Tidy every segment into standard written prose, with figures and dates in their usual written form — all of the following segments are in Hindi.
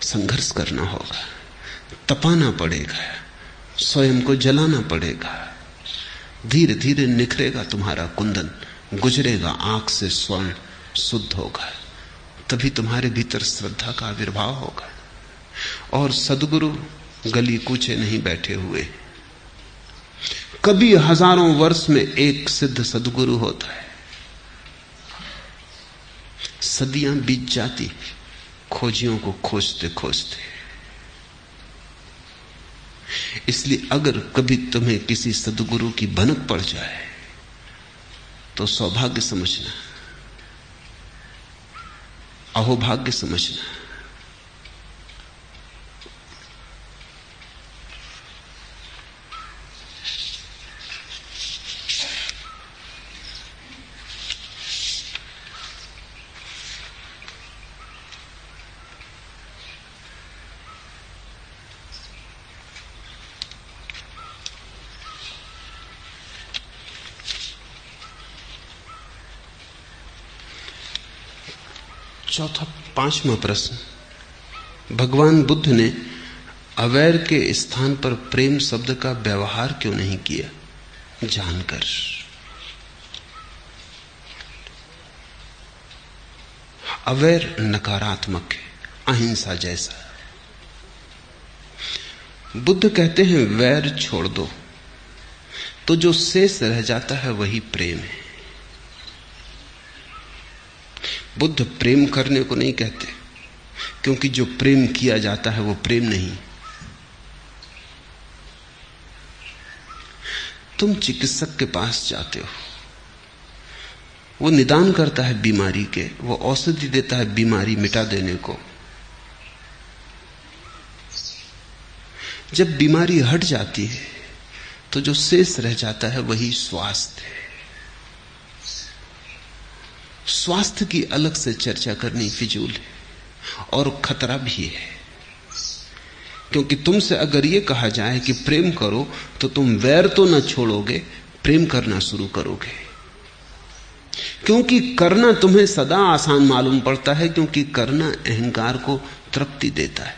संघर्ष करना होगा, तपाना पड़ेगा, स्वयं को जलाना पड़ेगा। धीरे धीरे निखरेगा तुम्हारा कुंदन, गुजरेगा आंख से स्वर्ण, शुद्ध होगा। तभी तुम्हारे भीतर श्रद्धा का आविर्भाव होगा। और सद्गुरु गली कूचे नहीं बैठे हुए, कभी हजारों वर्ष में एक सिद्ध सद्गुरु होता है। सदियां बीत जाती खोजियों को खोजते खोजते। इसलिए अगर कभी तुम्हें किसी सद्गुरु की भनक पड़ जाए तो सौभाग्य समझना, अहोभाग्य समझना। पांचवा प्रश्न, भगवान बुद्ध ने अवैर के स्थान पर प्रेम शब्द का व्यवहार क्यों नहीं किया? जानकर। अवैर नकारात्मक है, अहिंसा जैसा। बुद्ध कहते हैं वैर छोड़ दो, तो जो शेष रह जाता है वही प्रेम है। बुद्ध प्रेम करने को नहीं कहते, क्योंकि जो प्रेम किया जाता है वो प्रेम नहीं। तुम चिकित्सक के पास जाते हो, वो निदान करता है बीमारी के, वो औषधि देता है बीमारी मिटा देने को। जब बीमारी हट जाती है तो जो शेष रह जाता है वही स्वास्थ्य है। स्वास्थ्य की अलग से चर्चा करनी फिजूल है और खतरा भी है, क्योंकि तुमसे अगर यह कहा जाए कि प्रेम करो तो तुम वैर तो न छोड़ोगे, प्रेम करना शुरू करोगे। क्योंकि करना तुम्हें सदा आसान मालूम पड़ता है, क्योंकि करना अहंकार को तृप्ति देता है।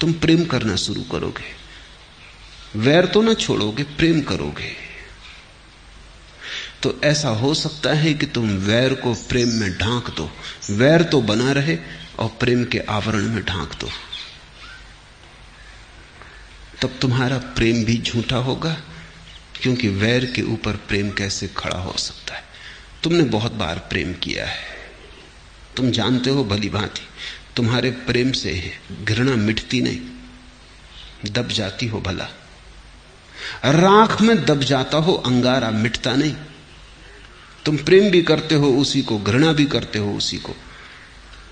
तुम प्रेम करना शुरू करोगे, वैर तो न छोड़ोगे, प्रेम करोगे। तो ऐसा हो सकता है कि तुम वैर को प्रेम में ढांक दो, वैर तो बना रहे और प्रेम के आवरण में ढांक दो। तब तुम्हारा प्रेम भी झूठा होगा, क्योंकि वैर के ऊपर प्रेम कैसे खड़ा हो सकता है? तुमने बहुत बार प्रेम किया है, तुम जानते हो भली भांति तुम्हारे प्रेम से घृणा मिटती नहीं, दब जाती हो। भला राख में दब जाता हो, अंगारा मिटता नहीं। तुम प्रेम भी करते हो उसी को, घृणा भी करते हो उसी को,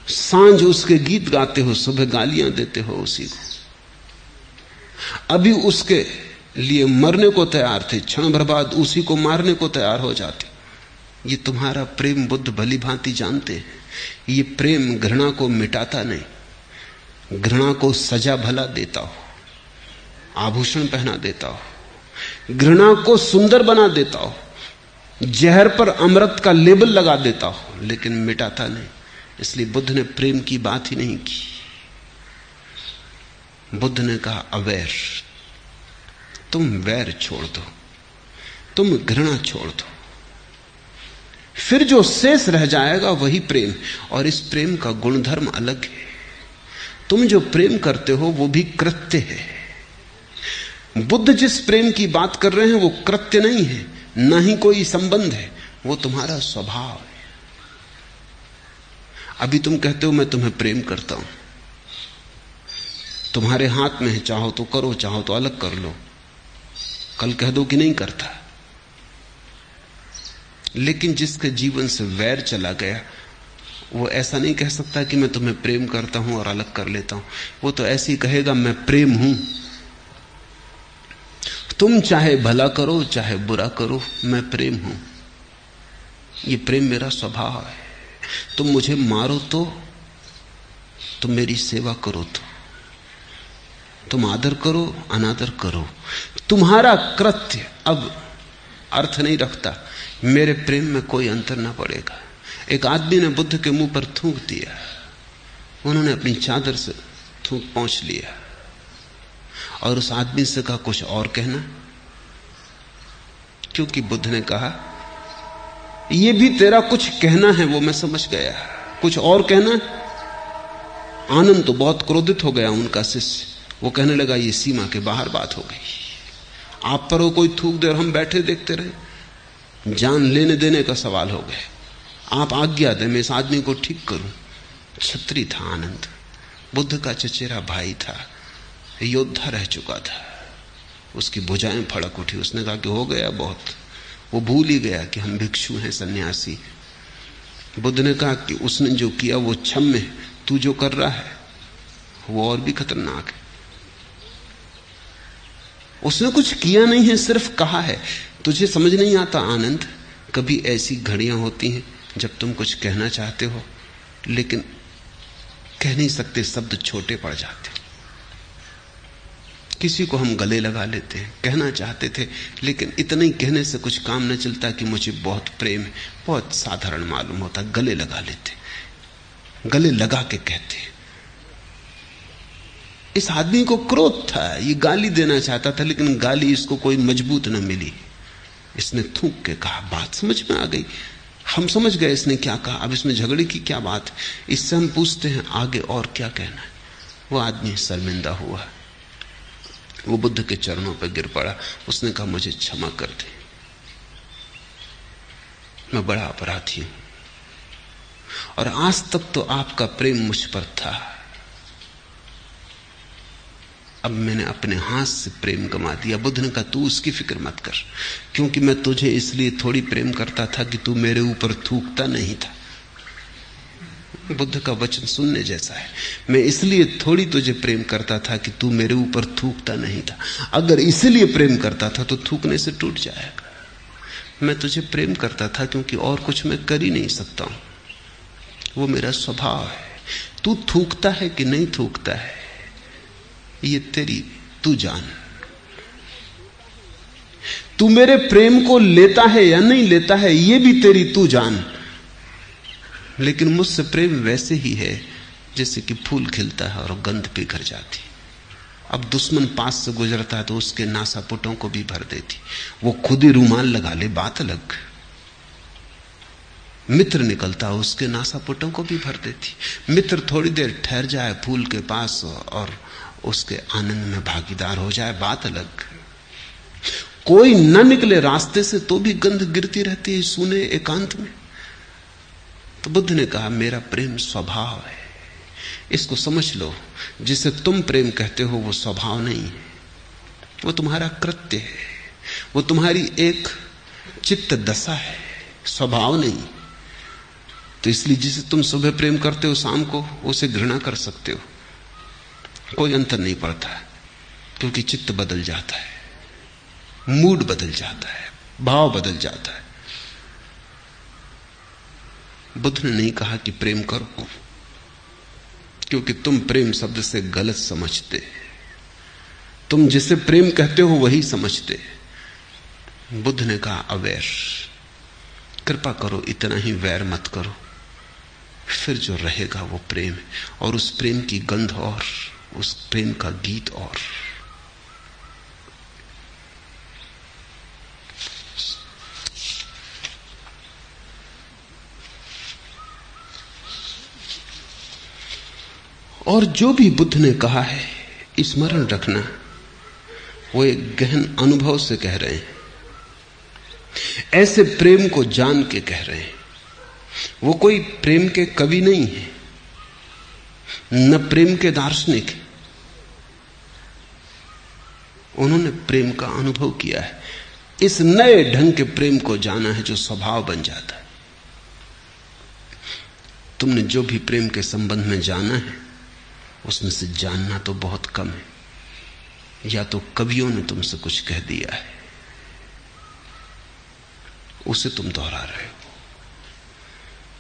सांझ उसके गीत गाते हो, सुबह गालियां देते हो उसी को। अभी उसके लिए मरने को तैयार थे, क्षण भर बाद उसी को मारने को तैयार हो जाते। ये तुम्हारा प्रेम बुद्ध भली भांति जानते हैं। ये प्रेम घृणा को मिटाता नहीं, घृणा को सजा भला देता हो, आभूषण पहना देता हो, घृणा को सुंदर बना देता हो, जहर पर अमृत का लेबल लगा देता हो, लेकिन मिटाता नहीं। इसलिए बुद्ध ने प्रेम की बात ही नहीं की। बुद्ध ने कहा अवैर, तुम वैर छोड़ दो, तुम घृणा छोड़ दो, फिर जो शेष रह जाएगा वही प्रेम। और इस प्रेम का गुणधर्म अलग है। तुम जो प्रेम करते हो वो भी कृत्य है। बुद्ध जिस प्रेम की बात कर रहे हैं वो कृत्य नहीं है, ना ही कोई संबंध है, वो तुम्हारा स्वभाव है। अभी तुम कहते हो मैं तुम्हें प्रेम करता हूं, तुम्हारे हाथ में है, चाहो तो करो, चाहो तो अलग कर लो। कल कह दो कि नहीं करता। लेकिन जिसके जीवन से वैर चला गया वो ऐसा नहीं कह सकता कि मैं तुम्हें प्रेम करता हूं और अलग कर लेता हूं। वो तो ऐसे ही कहेगा मैं प्रेम हूं, तुम चाहे भला करो चाहे बुरा करो, मैं प्रेम हूं। ये प्रेम मेरा स्वभाव है। तुम मुझे मारो तो, तुम मेरी सेवा करो तो, तुम आदर करो अनादर करो, तुम्हारा कृत्य अब अर्थ नहीं रखता। मेरे प्रेम में कोई अंतर ना पड़ेगा। एक आदमी ने बुद्ध के मुंह पर थूक दिया, उन्होंने अपनी चादर से थूक पहुंच लिया और उस आदमी से कहा कुछ और कहना, क्योंकि बुद्ध ने कहा ये भी तेरा कुछ कहना है, वो मैं समझ गया, कुछ और कहना। आनंद तो बहुत क्रोधित हो गया उनका शिष्य, वो कहने लगा ये सीमा के बाहर बात हो गई, आप पर वो कोई थूक दे और हम बैठे देखते रहे, जान लेने देने का सवाल हो गया, आप आज्ञा दें मैं इस आदमी को ठीक करूं। छत्री था आनंद, बुद्ध का चचेरा भाई था, योद्धा रह चुका था, उसकी भुजाएं फड़क उठी। उसने कहा कि हो गया बहुत, वो भूल ही गया कि हम भिक्षु हैं, सन्यासी। बुद्ध ने कहा कि उसने जो किया वो क्षम्य, तू जो कर रहा है वो और भी खतरनाक है। उसने कुछ किया नहीं है, सिर्फ कहा है। तुझे समझ नहीं आता आनंद, कभी ऐसी घड़ियां होती हैं जब तुम कुछ कहना चाहते हो लेकिन कह नहीं सकते, शब्द छोटे पड़ जाते। किसी को हम गले लगा लेते हैं, कहना चाहते थे लेकिन इतना ही कहने से कुछ काम न चलता कि मुझे बहुत प्रेम है, बहुत साधारण मालूम होता, गले लगा लेते, गले लगा के कहते। इस आदमी को क्रोध था, ये गाली देना चाहता था लेकिन गाली इसको कोई मजबूत न मिली। इसने थूक के कहा, बात समझ में आ गई, हम समझ गए इसने क्या कहा, अब इसमें झगड़े की क्या बात है। इससे हम पूछते हैं आगे और क्या कहना है। वो आदमी शर्मिंदा हुआ, वो बुद्ध के चरणों पर गिर पड़ा। उसने कहा मुझे क्षमा कर दे, मैं बड़ा अपराधी हूं और आज तक तो आपका प्रेम मुझ पर था, अब मैंने अपने हाथ से प्रेम गंवा दिया। बुद्ध ने कहा तू उसकी फिक्र मत कर, क्योंकि मैं तुझे इसलिए थोड़ी प्रेम करता था कि तू मेरे ऊपर थूकता नहीं था। बुद्ध का वचन सुनने जैसा है। मैं इसलिए थोड़ी तुझे प्रेम करता था कि तू मेरे ऊपर थूकता नहीं था। अगर इसलिए प्रेम करता था तो थूकने से टूट जाएगा। मैं तुझे प्रेम करता था क्योंकि और कुछ मैं कर ही नहीं सकता हूं, वो मेरा स्वभाव है। तू थूकता है कि नहीं थूकता है ये तेरी तू जान। तू मेरे प्रेम को लेता है या नहीं लेता है ये भी तेरी तू जान। लेकिन मुझसे प्रेम वैसे ही है जैसे कि फूल खिलता है और गंध पिघल जाती। अब दुश्मन पास से गुजरता है तो उसके नासापुटों को भी भर देती, वो खुद ही रूमाल लगा ले बात अलग। मित्र निकलता है उसके नासापुटों को भी भर देती। मित्र थोड़ी देर ठहर जाए फूल के पास और उसके आनंद में भागीदार हो जाए, बात अलग। कोई न निकले रास्ते से तो भी गंध गिरती रहती है सूने एकांत में। तो बुद्ध ने कहा मेरा प्रेम स्वभाव है, इसको समझ लो। जिसे तुम प्रेम कहते हो वो स्वभाव नहीं है, वो तुम्हारा कृत्य है, वो तुम्हारी एक चित्त दशा है, स्वभाव नहीं। तो इसलिए जिसे तुम सुबह प्रेम करते हो शाम को उसे घृणा कर सकते हो, कोई अंतर नहीं पड़ता, क्योंकि चित्त बदल जाता है, मूड बदल जाता है, भाव बदल जाता है। बुद्ध ने नहीं कहा कि प्रेम करो, क्योंकि तुम प्रेम शब्द से गलत समझते। तुम जिसे प्रेम कहते हो वही समझते। बुद्ध ने कहा अवैर, कृपा करो इतना ही वैर मत करो, फिर जो रहेगा वो प्रेम है, और उस प्रेम की गंध और उस प्रेम का गीत और। और जो भी बुद्ध ने कहा है स्मरण रखना, वो एक गहन अनुभव से कह रहे हैं, ऐसे प्रेम को जान के कह रहे हैं। वो कोई प्रेम के कवि नहीं है, न प्रेम के दार्शनिक। उन्होंने प्रेम का अनुभव किया है, इस नए ढंग के प्रेम को जाना है जो स्वभाव बन जाता है। तुमने जो भी प्रेम के संबंध में जाना है उसमें से जानना तो बहुत कम है, या तो कवियों ने तुमसे कुछ कह दिया है उसे तुम दोहरा रहे हो।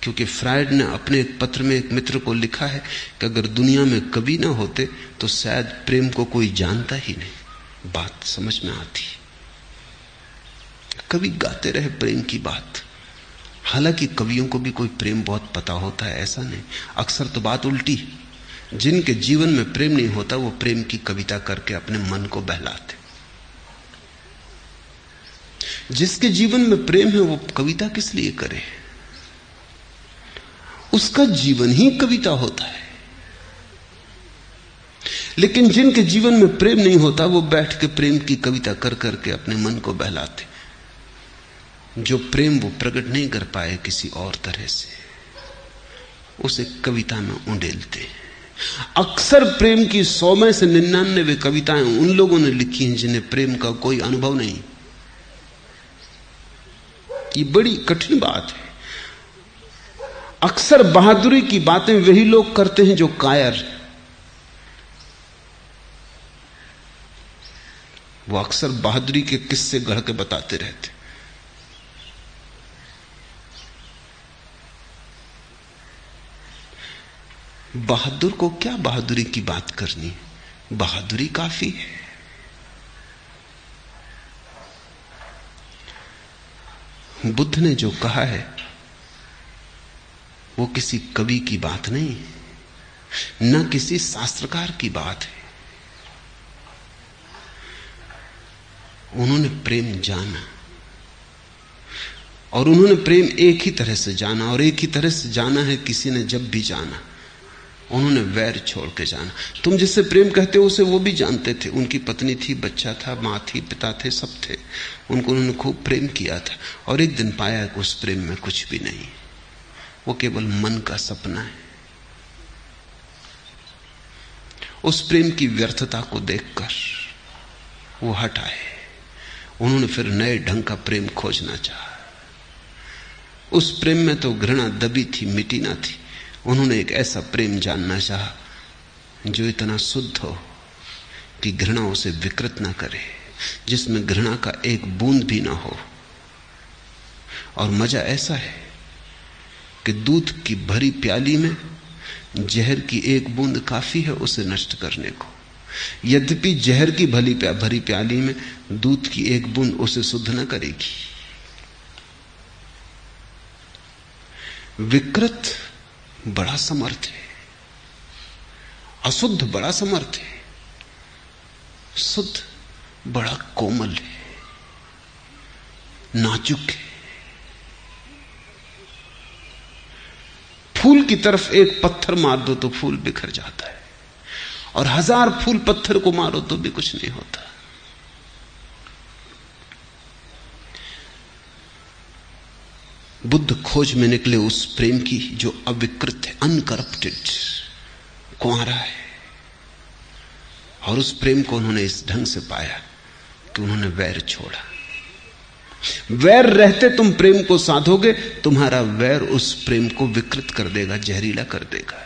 क्योंकि फ्रायड ने अपने एक पत्र में एक मित्र को लिखा है कि अगर दुनिया में कवि ना होते तो शायद प्रेम को कोई जानता ही नहीं। बात समझ में आती। कवि गाते रहे प्रेम की बात, हालांकि कवियों को भी कोई प्रेम बहुत पता होता है ऐसा नहीं, अक्सर तो बात उल्टी। जिनके जीवन में प्रेम नहीं होता वो प्रेम की कविता करके अपने मन को बहलाते। जिसके जीवन में प्रेम है वो कविता किस लिए करे? उसका जीवन ही कविता होता है। लेकिन जिनके जीवन में प्रेम नहीं होता वो बैठ के प्रेम की कविता कर करके अपने मन को बहलाते। जो प्रेम वो प्रकट नहीं कर पाए किसी और तरह से, उसे कविता में उंडेलते। अक्सर प्रेम की 100 में से 99 कविताएं उन लोगों ने लिखी हैं जिन्हें प्रेम का कोई अनुभव नहीं। ये बड़ी कठिन बात है। अक्सर बहादुरी की बातें वही लोग करते हैं जो कायर। वो अक्सर बहादुरी के किस्से गढ़ के बताते रहते। बहादुर को क्या बहादुरी की बात करनी है? बहादुरी काफी है। बुद्ध ने जो कहा है वो किसी कवि की बात नहीं, न किसी शास्त्रकार की बात है। उन्होंने प्रेम जाना, और उन्होंने प्रेम एक ही तरह से जाना, और एक ही तरह से जाना है किसी ने जब भी जाना। उन्होंने वैर छोड़ के जाना। तुम जिससे प्रेम कहते हो उसे वो भी जानते थे। उनकी पत्नी थी, बच्चा था, मां थी, पिता थे, सब थे। उनको उन्होंने खूब प्रेम किया था, और एक दिन पाया कि उस प्रेम में कुछ भी नहीं, वो केवल मन का सपना है। उस प्रेम की व्यर्थता को देखकर वो हट आए। उन्होंने फिर नए ढंग का प्रेम खोजना चाहा। उस प्रेम में तो घृणा दबी थी, मिटी ना थी। उन्होंने एक ऐसा प्रेम जानना चाहा जो इतना शुद्ध हो कि घृणा उसे विकृत ना करे, जिसमें घृणा का एक बूंद भी ना हो। और मजा ऐसा है कि दूध की भरी प्याली में जहर की एक बूंद काफी है उसे नष्ट करने को। यद्यपि जहर की भरी प्याली में दूध की एक बूंद उसे शुद्ध न करेगी। विकृत बड़ा समर्थ है, अशुद्ध बड़ा समर्थ है, शुद्ध बड़ा कोमल है, नाजुक है। फूल की तरफ एक पत्थर मार दो तो फूल बिखर जाता है, और 1000 फूल पत्थर को मारो तो भी कुछ नहीं होता। बुद्ध खोज में निकले उस प्रेम की जो अविकृत है, अनकरप्टेड, कुंवारा है। और उस प्रेम को उन्होंने इस ढंग से पाया कि उन्होंने वैर छोड़ा। वैर रहते तुम प्रेम को साधोगे, तुम्हारा वैर उस प्रेम को विकृत कर देगा, जहरीला कर देगा।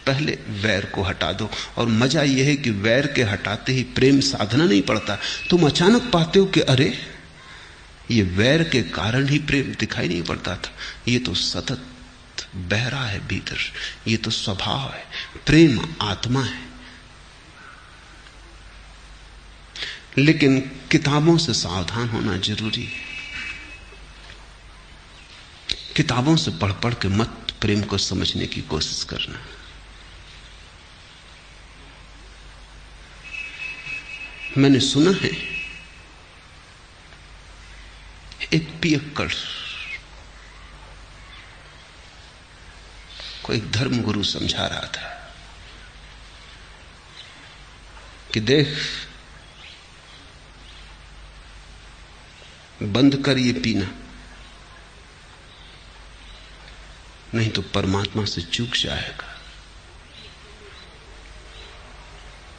पहले वैर को हटा दो। और मजा यह है कि वैर के हटाते ही प्रेम साधना नहीं पड़ता। तुम अचानक पाते हो कि अरे ये वैर के कारण ही प्रेम दिखाई नहीं पड़ता था, ये तो सतत बह रहा है भीतर, ये तो स्वभाव है, प्रेम आत्मा है। लेकिन किताबों से सावधान होना जरूरी है। किताबों से पढ़ पढ़ के मत प्रेम को समझने की कोशिश करना। मैंने सुना है एक पियक्कड़ को एक धर्म गुरु समझा रहा था कि देख, बंद कर ये पीना, नहीं तो परमात्मा से चूक जाएगा।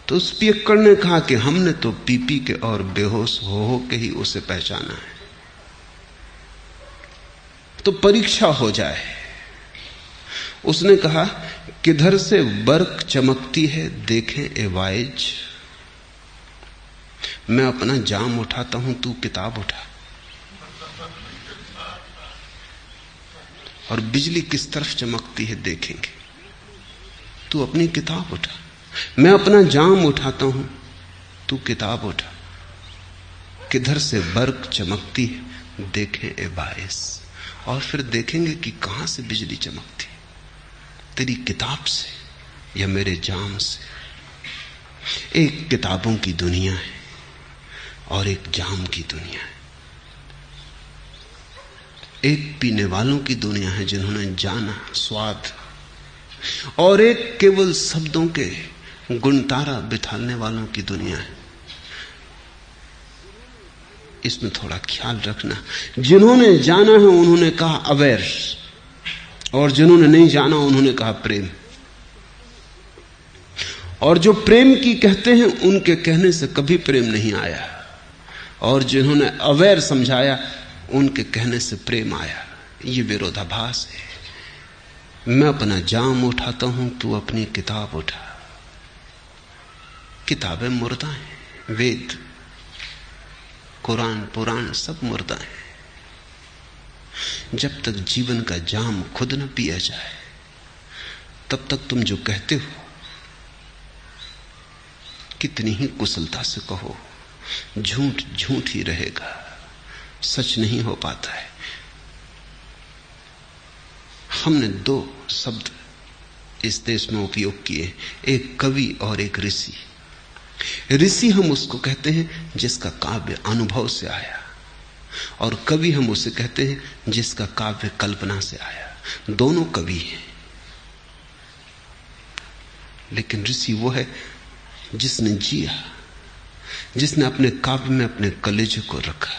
तो उस पियक्कड़ ने कहा कि हमने तो पी पी के और बेहोश हो के ही उसे पहचाना है, तो परीक्षा हो जाए। उसने कहा, किधर से बर्क चमकती है देखें ए वाइज, मैं अपना जाम उठाता हूं, तू किताब उठा। और बिजली किस तरफ चमकती है देखेंगे, तू अपनी किताब उठा। मैं अपना जाम उठाता हूं, तू किताब उठा। किधर से बर्क चमकती है देखें ए वाइज, और फिर देखेंगे कि कहां से बिजली चमकती, तेरी किताब से। या मेरे जाम से। एक किताबों की दुनिया है और एक जाम की दुनिया है। एक पीने वालों की दुनिया है जिन्होंने जाना स्वाद, और एक केवल शब्दों के गुणतारा बिठाने वालों की दुनिया है। इसमें थोड़ा ख्याल रखना। जिन्होंने जाना है उन्होंने कहा अवेयर, और जिन्होंने नहीं जाना उन्होंने कहा प्रेम। और जो प्रेम की कहते हैं उनके कहने से कभी प्रेम नहीं आया, और जिन्होंने अवेयर समझाया उनके कहने से प्रेम आया। ये विरोधाभास है। मैं अपना जाम उठाता हूं, तू अपनी किताब उठा। किताबें मुर्दा हैं, वेद कुरान पुराण सब मुर्दा हैं। जब तक जीवन का जाम खुद न पिया जाए तब तक तुम जो कहते हो कितनी ही कुशलता से कहो, झूठ झूठ ही रहेगा, सच नहीं हो पाता है। हमने दो शब्द इस देश में उपयोग किए, एक कवि और एक ऋषि। ऋषि हम उसको कहते हैं जिसका काव्य अनुभव से आया, और कवि हम उसे कहते हैं जिसका काव्य कल्पना से आया। दोनों कवि हैं, लेकिन ऋषि वो है जिसने जिया, जिसने अपने काव्य में अपने कलेजे को रखा,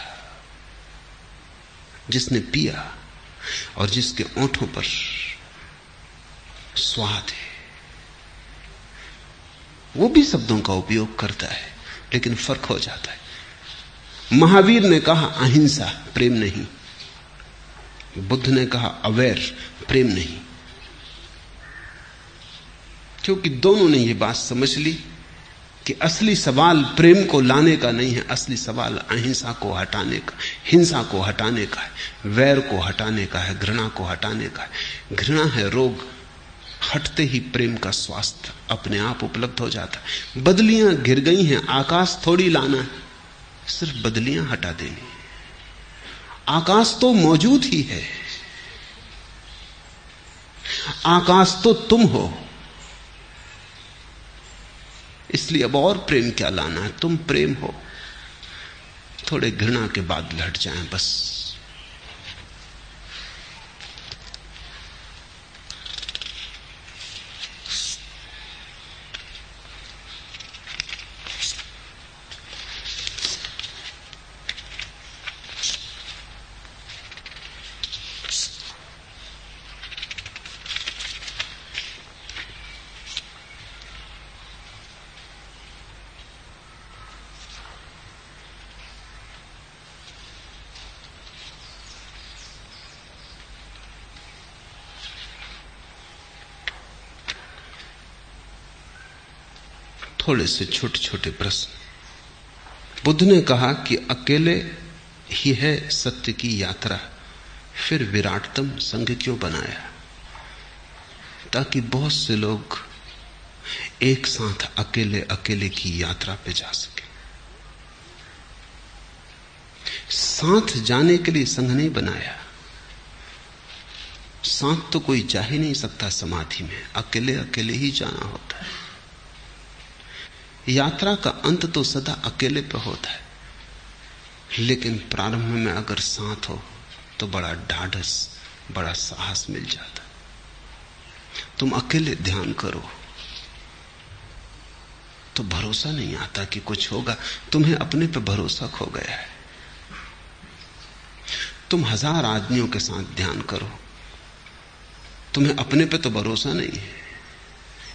जिसने पिया और जिसके ओंठों पर स्वाद है। वो भी शब्दों का उपयोग करता है, लेकिन फर्क हो जाता है। महावीर ने कहा अहिंसा, प्रेम नहीं। बुद्ध ने कहा अवेयर, प्रेम नहीं। क्योंकि दोनों ने ये बात समझ ली कि असली सवाल प्रेम को लाने का नहीं है, असली सवाल अहिंसा को हटाने का, हिंसा को हटाने का है, वैर को हटाने का है, घृणा को हटाने का है। घृणा है रोग, हटते ही प्रेम का स्वास्थ्य अपने आप उपलब्ध हो जाता है। बदलियां गिर गई हैं, आकाश थोड़ी लाना है, सिर्फ बदलियां हटा देनी। आकाश तो मौजूद ही है, आकाश तो तुम हो। इसलिए अब और प्रेम क्या लाना है, तुम प्रेम हो। थोड़े घृणा के बादल हट जाएं बस। थोड़े से छोटे छोटे प्रश्न। बुद्ध ने कहा कि अकेले ही है सत्य की यात्रा, फिर विराटतम संघ क्यों बनाया? ताकि बहुत से लोग एक साथ अकेले अकेले की यात्रा पे जा सके। साथ जाने के लिए संघ नहीं बनाया। साथ तो कोई जा ही नहीं सकता समाधि में, अकेले अकेले ही जाना होता है। यात्रा का अंत तो सदा अकेले पे होता है, लेकिन प्रारंभ में अगर साथ हो तो बड़ा ढाढ़स, बड़ा साहस मिल जाता। तुम अकेले ध्यान करो तो भरोसा नहीं आता कि कुछ होगा। तुम्हें अपने पे भरोसा खो गया है। तुम 1000 आदमियों के साथ ध्यान करो, तुम्हें अपने पे तो भरोसा नहीं है।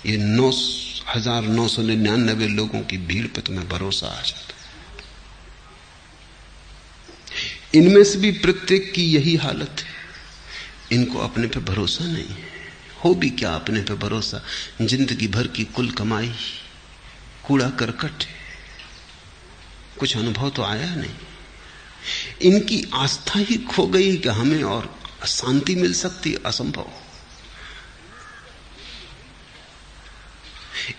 ये 9,999 लोगों की भीड़ पे तुम्हें भरोसा आ जाता। इनमें से भी प्रत्येक की यही हालत है, इनको अपने पे भरोसा नहीं है। हो भी क्या अपने पे भरोसा, जिंदगी भर की कुल कमाई कूड़ा करकट है, कुछ अनुभव तो आया नहीं। इनकी आस्था ही खो गई कि हमें और शांति मिल सकती, असंभव।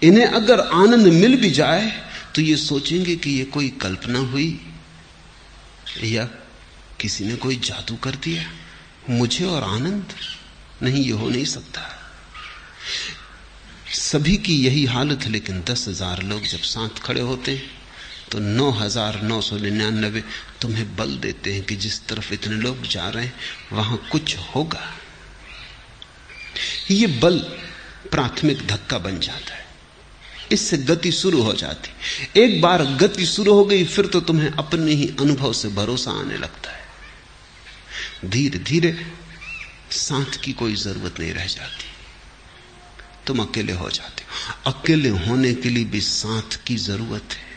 इन्हें अगर आनंद मिल भी जाए तो ये सोचेंगे कि ये कोई कल्पना हुई या किसी ने कोई जादू कर दिया। मुझे और आनंद नहीं, ये हो नहीं सकता। सभी की यही हालत है, लेकिन 10,000 लोग जब साथ खड़े होते हैं तो 9,999 तुम्हें बल देते हैं कि जिस तरफ इतने लोग जा रहे हैं वहां कुछ होगा। ये बल प्राथमिक धक्का बन जाता है, इससे गति शुरू हो जाती। एक बार गति शुरू हो गई फिर तो तुम्हें अपने ही अनुभव से भरोसा आने लगता है। धीरे धीरे साथ की कोई जरूरत नहीं रह जाती, तुम अकेले हो जाते हो। अकेले होने के लिए भी साथ की जरूरत है।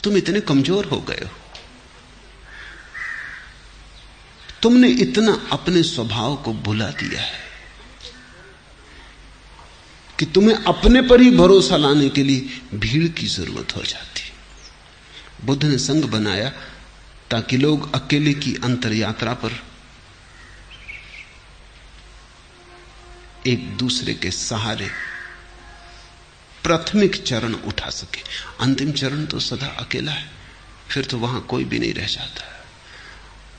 तुम इतने कमजोर हो गए हो, तुमने इतना अपने स्वभाव को भुला दिया है कि तुम्हें अपने पर ही भरोसा लाने के लिए भीड़ की जरूरत हो जाती। बुद्ध ने संघ बनाया ताकि लोग अकेले की अंतर यात्रा पर एक दूसरे के सहारे प्राथमिक चरण उठा सके। अंतिम चरण तो सदा अकेला है, फिर तो वहां कोई भी नहीं रह जाता।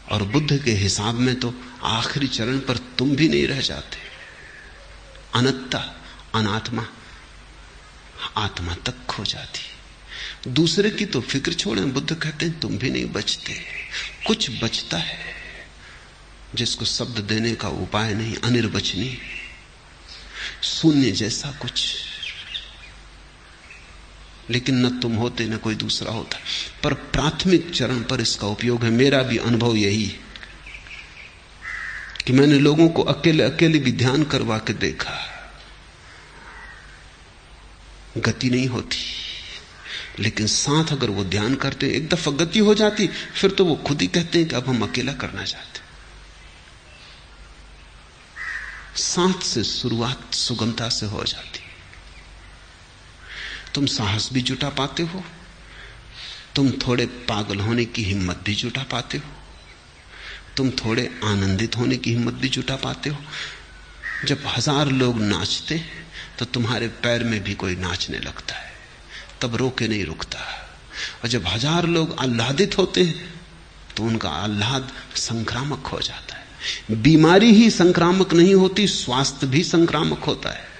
और बुद्ध के हिसाब में तो आखिरी चरण पर तुम भी नहीं रह जाते। अनत्ता, अनात्मा, आत्मा तक खो जाती। दूसरे की तो फिक्र छोड़ें, बुद्ध कहते हैं तुम भी नहीं बचते। कुछ बचता है जिसको शब्द देने का उपाय नहीं, अनिर्वचनीय, शून्य जैसा कुछ। लेकिन न तुम होते न कोई दूसरा होता। पर प्राथमिक चरण पर इसका उपयोग है। मेरा भी अनुभव यही है कि मैंने लोगों को अकेले अकेले भी ध्यान करवा के देखा, गति नहीं होती। लेकिन साथ अगर वो ध्यान करते, एक दफा गति हो जाती, फिर तो वो खुद ही कहते हैं कि अब हम अकेला करना चाहते। साथ से शुरुआत सुगमता से हो जाती। तुम साहस भी जुटा पाते हो, तुम थोड़े पागल होने की हिम्मत भी जुटा पाते हो, तुम थोड़े आनंदित होने की हिम्मत भी जुटा पाते हो। जब 1000 लोग नाचते हैं तो तुम्हारे पैर में भी कोई नाचने लगता है, तब रोके नहीं रुकता। और जब 1000 लोग आह्लादित होते हैं तो उनका आह्लाद संक्रामक हो जाता है। बीमारी ही संक्रामक नहीं होती, स्वास्थ्य भी संक्रामक होता है।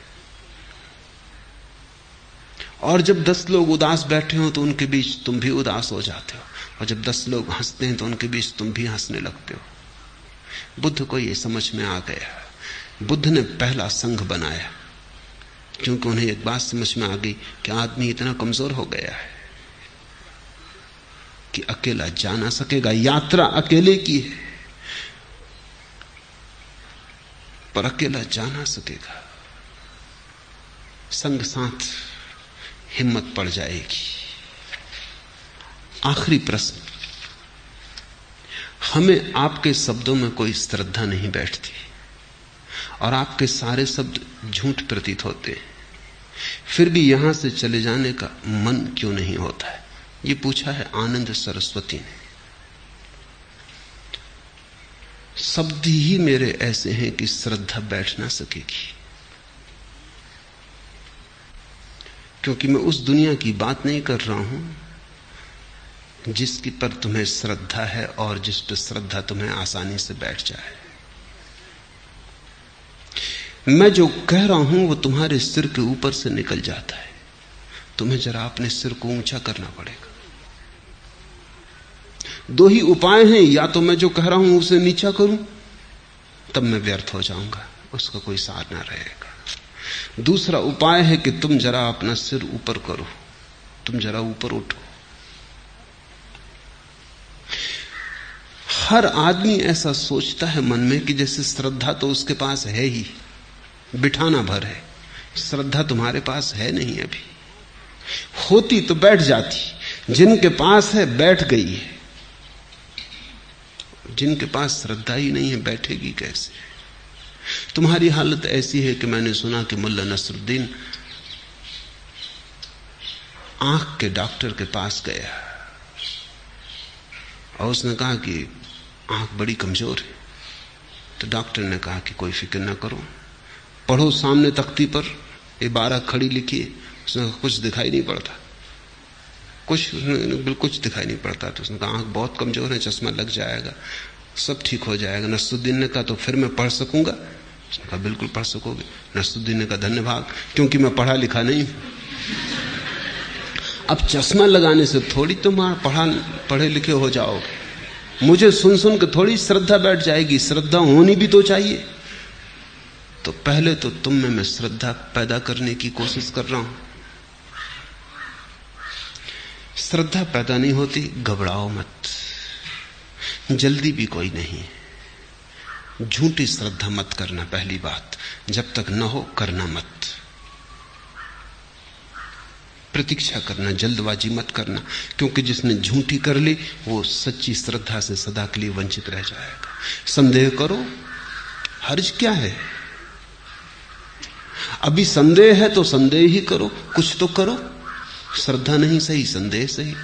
और जब 10 लोग उदास बैठे हो तो उनके बीच तुम भी उदास हो जाते हो, और जब 10 लोग हंसते हैं तो उनके बीच तुम भी हंसने लगते हो। बुद्ध को यह समझ में आ गया। बुद्ध ने पहला संघ बनाया क्योंकि उन्हें एक बात समझ में आ गई कि आदमी इतना कमजोर हो गया है कि अकेला जा ना सकेगा। यात्रा अकेले की है पर अकेला जा ना सकेगा। संग साथ हिम्मत पड़ जाएगी। आखिरी प्रश्न, हमें आपके शब्दों में कोई श्रद्धा नहीं बैठती और आपके सारे शब्द झूठ प्रतीत होते हैं, फिर भी यहां से चले जाने का मन क्यों नहीं होता है? ये पूछा है आनंद सरस्वती ने। शब्द ही मेरे ऐसे हैं कि श्रद्धा बैठ ना सकेगी, क्योंकि मैं उस दुनिया की बात नहीं कर रहा हूं जिसकी पर तुम्हें श्रद्धा है और जिस पर श्रद्धा तुम्हें आसानी से बैठ जाए। मैं जो कह रहा हूं वो तुम्हारे सिर के ऊपर से निकल जाता है। तुम्हें जरा अपने सिर को ऊंचा करना पड़ेगा। 2 ही उपाय हैं, या तो मैं जो कह रहा हूं उसे नीचा करूं, तब मैं व्यर्थ हो जाऊंगा, उसका कोई सार ना रहेगा। दूसरा उपाय है कि तुम जरा अपना सिर ऊपर करो, तुम जरा ऊपर उठो। हर आदमी ऐसा सोचता है मन में कि जैसे श्रद्धा तो उसके पास है ही, बिठाना भर है। श्रद्धा तुम्हारे पास है नहीं, अभी होती तो बैठ जाती। जिनके पास है बैठ गई है, जिनके पास श्रद्धा ही नहीं है बैठेगी कैसे? तुम्हारी हालत ऐसी है कि मैंने सुना कि मुल्ला नसरुद्दीन आंख के डॉक्टर के पास गया और उसने कहा कि आंख बड़ी कमजोर है। तो डॉक्टर ने कहा कि कोई फिक्र ना करो, पढ़ो सामने तख्ती पर इबारत खड़ी लिखी है। उसने कहा कुछ दिखाई नहीं पड़ता, कुछ दिखाई नहीं पड़ता। तो उसने कहा आंख बहुत कमजोर है, चश्मा लग जाएगा, सब ठीक हो जाएगा। नसरुद्दीन ने कहा तो फिर मैं पढ़ सकूंगा? उसने कहा बिल्कुल पढ़ सकोगे। नसरुद्दीन ने कहा धन्यवाद, क्योंकि मैं पढ़ा लिखा नहीं। अब चश्मा लगाने से थोड़ी तुम पढ़े लिखे हो जाओगे। मुझे सुन सुन के थोड़ी श्रद्धा बैठ जाएगी, श्रद्धा होनी भी तो चाहिए। तो पहले तो तुम में मैं श्रद्धा पैदा करने की कोशिश कर रहा हूं। श्रद्धा पैदा नहीं होती, घबराओ मत, जल्दी भी कोई नहीं। झूठी श्रद्धा मत करना, पहली बात। जब तक न हो करना मत, प्रतीक्षा करना, जल्दबाजी मत करना, क्योंकि जिसने झूठी कर ली वो सच्ची श्रद्धा से सदा के लिए वंचित रह जाएगा। संदेह करो, हर्ज क्या है? अभी संदेह है तो संदेह ही करो, कुछ तो करो। श्रद्धा नहीं सही, संदेह सही।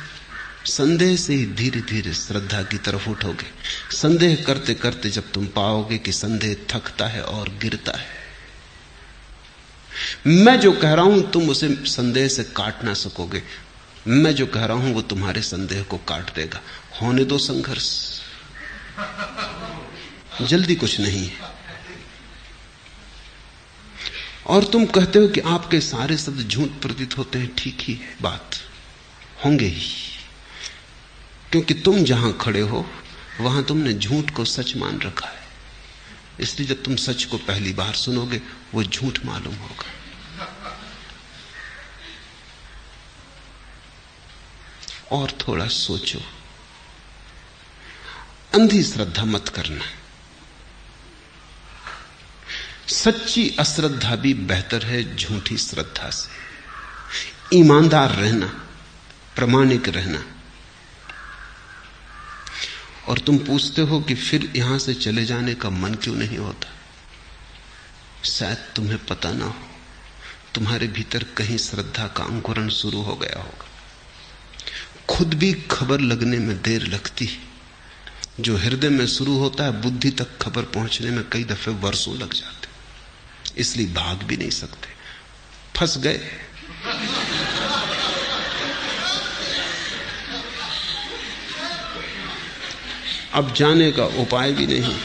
संदेह से ही धीरे धीरे श्रद्धा की तरफ उठोगे। संदेह करते करते जब तुम पाओगे कि संदेह थकता है और गिरता है, मैं जो कह रहा हूं तुम उसे संदेह से काट ना सकोगे। मैं जो कह रहा हूं वो तुम्हारे संदेह को काट देगा। होने दो संघर्ष, जल्दी कुछ नहीं है। और तुम कहते हो कि आपके सारे शब्द झूठ प्रतीत होते हैं, ठीक ही है, बात होंगे ही, क्योंकि तुम जहां खड़े हो वहां तुमने झूठ को सच मान रखा है। इसलिए जब तुम सच को पहली बार सुनोगे वो झूठ मालूम होगा। और थोड़ा सोचो, अंधी श्रद्धा मत करना। सच्ची अश्रद्धा भी बेहतर है झूठी श्रद्धा से। ईमानदार रहना, प्रामाणिक रहना। और तुम पूछते हो कि फिर यहां से चले जाने का मन क्यों नहीं होता? शायद तुम्हें पता ना हो, तुम्हारे भीतर कहीं श्रद्धा का अंकुरण शुरू हो गया होगा। खुद भी खबर लगने में देर लगती है। जो हृदय में शुरू होता है, बुद्धि तक खबर पहुंचने में कई दफे वर्षों लग जाते, इसलिए भाग भी नहीं सकते, फंस गए। अब जाने का उपाय भी नहीं,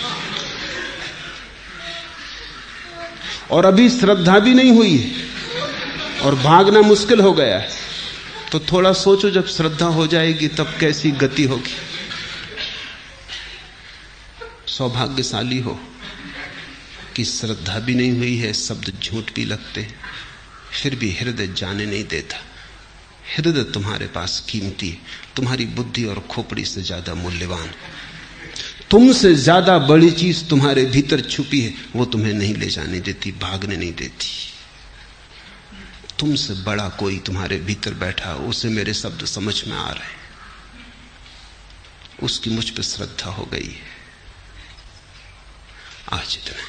और अभी श्रद्धा भी नहीं हुई है और भागना मुश्किल हो गया है। तो थोड़ा सोचो, जब श्रद्धा हो जाएगी तब कैसी गति होगी। सौभाग्यशाली हो कि श्रद्धा भी नहीं हुई है, शब्द झूठ भी लगते हैं, फिर भी हृदय जाने नहीं देता। हृदय तुम्हारे पास कीमती है, तुम्हारी बुद्धि और खोपड़ी से ज्यादा मूल्यवान। तुमसे ज्यादा बड़ी चीज तुम्हारे भीतर छुपी है, वो तुम्हें नहीं ले जाने देती, भागने नहीं देती। तुमसे बड़ा कोई तुम्हारे भीतर बैठा, उसे मेरे शब्द समझ में आ रहे हैं, उसकी मुझ पर श्रद्धा हो गई है। आज इतना।